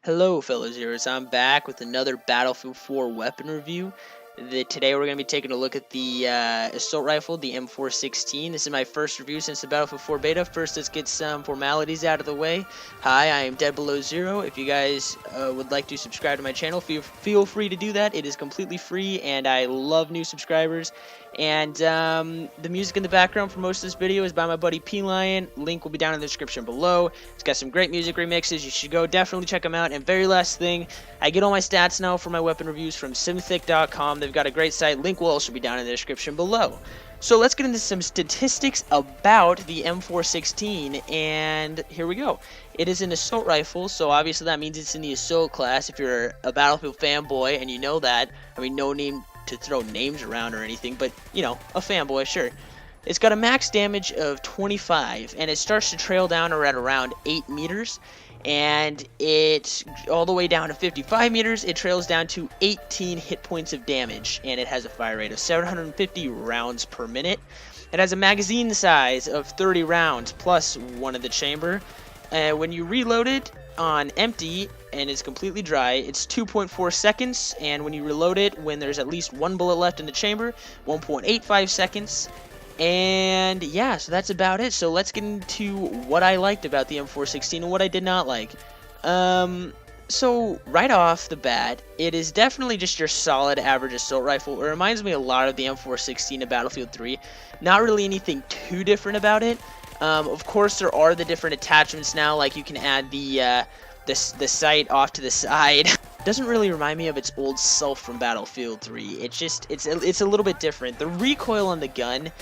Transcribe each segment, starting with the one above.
Hello fellow Zeros, I'm back with another Battlefield 4 weapon review. Today we're going to be taking a look at the assault rifle, the M416. This is my first review since the Battlefield 4 beta. First, let's get some formalities out of the way. Hi, I am Dead0. If you guys would like to subscribe to my channel, feel free to do that. It is completely free, and I love new subscribers. And the music in the background for most of this video is by my buddy P-Lion. Link will be down in the description below. It's got some great music remixes. You should go definitely check them out. And very last thing, I get all my stats now for my weapon reviews from simthic.com. They've got a great site. Link will also be down in the description below. So let's get into some statistics about the M416, and here we go. It is an assault rifle, so obviously that means it's in the assault class. If you're a Battlefield fanboy and you know that, I mean, no need to throw names around or anything, but, you know, a fanboy, sure. It's got a max damage of 25, and it starts to trail down at around 8 meters, and it's all the way down to 55 meters. It trails down to 18 hit points of damage, and it has a fire rate of 750 rounds per minute. It has a magazine size of 30 rounds plus one in the chamber. When you reload it on empty and it's completely dry, it's 2.4 seconds, and when you reload it when there's at least one bullet left in the chamber, 1.85 seconds. And yeah, so that's about it. So let's get into what I liked about the M416 and what I did not like. So right off the bat, it is definitely just your solid average assault rifle. It reminds me a lot of the M416 of Battlefield 3. Not really anything too different about it. Of course, there are the different attachments now, like you can add the sight off to the side. Doesn't really remind me of its old self from Battlefield 3. It's a little bit different. The recoil on the gun,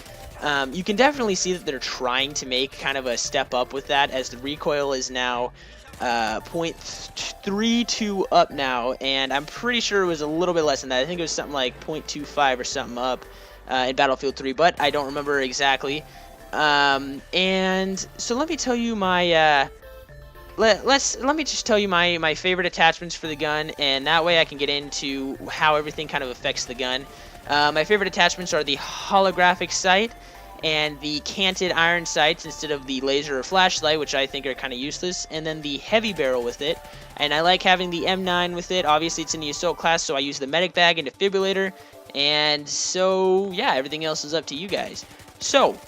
you can definitely see that they're trying to make kind of a step up with that, as the recoil is now 0.32 up now, and I'm pretty sure it was a little bit less than that. I think it was something like 0.25 or something up in Battlefield 3, but I don't remember exactly. And so let me tell you my let me just tell you my favorite attachments for the gun, and that way I can get into how everything kind of affects the gun. My favorite attachments are the holographic sight and the canted iron sights instead of the laser or flashlight, which I think are kind of useless, and then the heavy barrel with it. And I like having the M9 with it. Obviously it's in the assault class, so I use the medic bag and defibrillator, and so yeah, everything else is up to you guys. So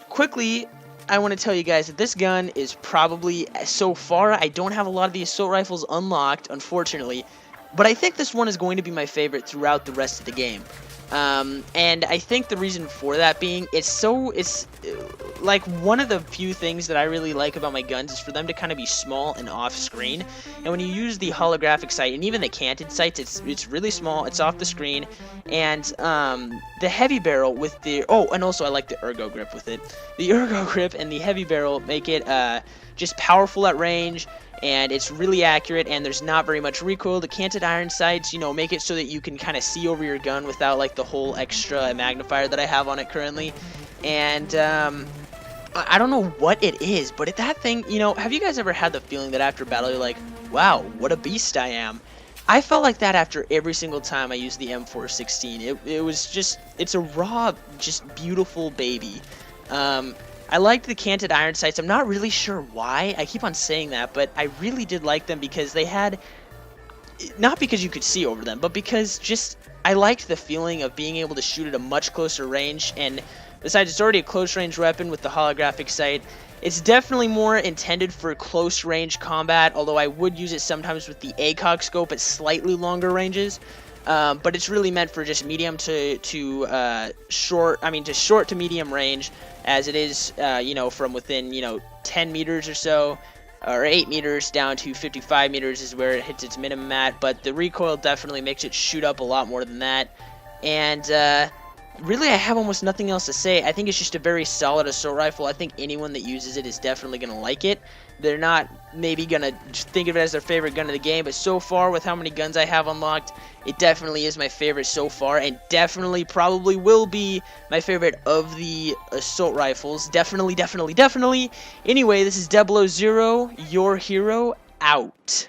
quickly, I want to tell you guys that this gun is probably, so far, I don't have a lot of the assault rifles unlocked, unfortunately, but I think this one is going to be my favorite throughout the rest of the game. And I think the reason for that being, it's like one of the few things that I really like about my guns is for them to kind of be small and off screen. And when you use the holographic sight and even the canted sights, it's really small, it's off the screen. And the heavy barrel with the, oh, and also I like the ergo grip with it. The ergo grip and the heavy barrel make it just powerful at range, and it's really accurate, and there's not very much recoil. The canted iron sights, you know, make it so that you can kind of see over your gun without like the whole extra magnifier that I have on it currently. And I don't know what it is, but that thing, you know, have you guys ever had the feeling that after battle you're like, wow, what a beast I am? I felt like that after every single time I used the M416. It was just, it's a raw, just beautiful baby. I liked the canted iron sights. I'm not really sure why. I keep on saying that, but I really did like them because they had, not because you could see over them, but because just, I liked the feeling of being able to shoot at a much closer range. And besides, it's already a close range weapon with the holographic sight. It's definitely more intended for close range combat, although I would use it sometimes with the ACOG scope at slightly longer ranges. But it's really meant for just medium to short, just short to medium range, as it is, you know, from within, you know, 10 meters or so, or 8 meters down to 55 meters is where it hits its minimum at. But the recoil definitely makes it shoot up a lot more than that. And really, I have almost nothing else to say. I think it's just a very solid assault rifle. I think anyone that uses it is definitely going to like it. They're not maybe going to think of it as their favorite gun of the game, but so far with how many guns I have unlocked, it definitely is my favorite so far, and definitely probably will be my favorite of the assault rifles. Definitely. Anyway, this is Dead0, your hero, out.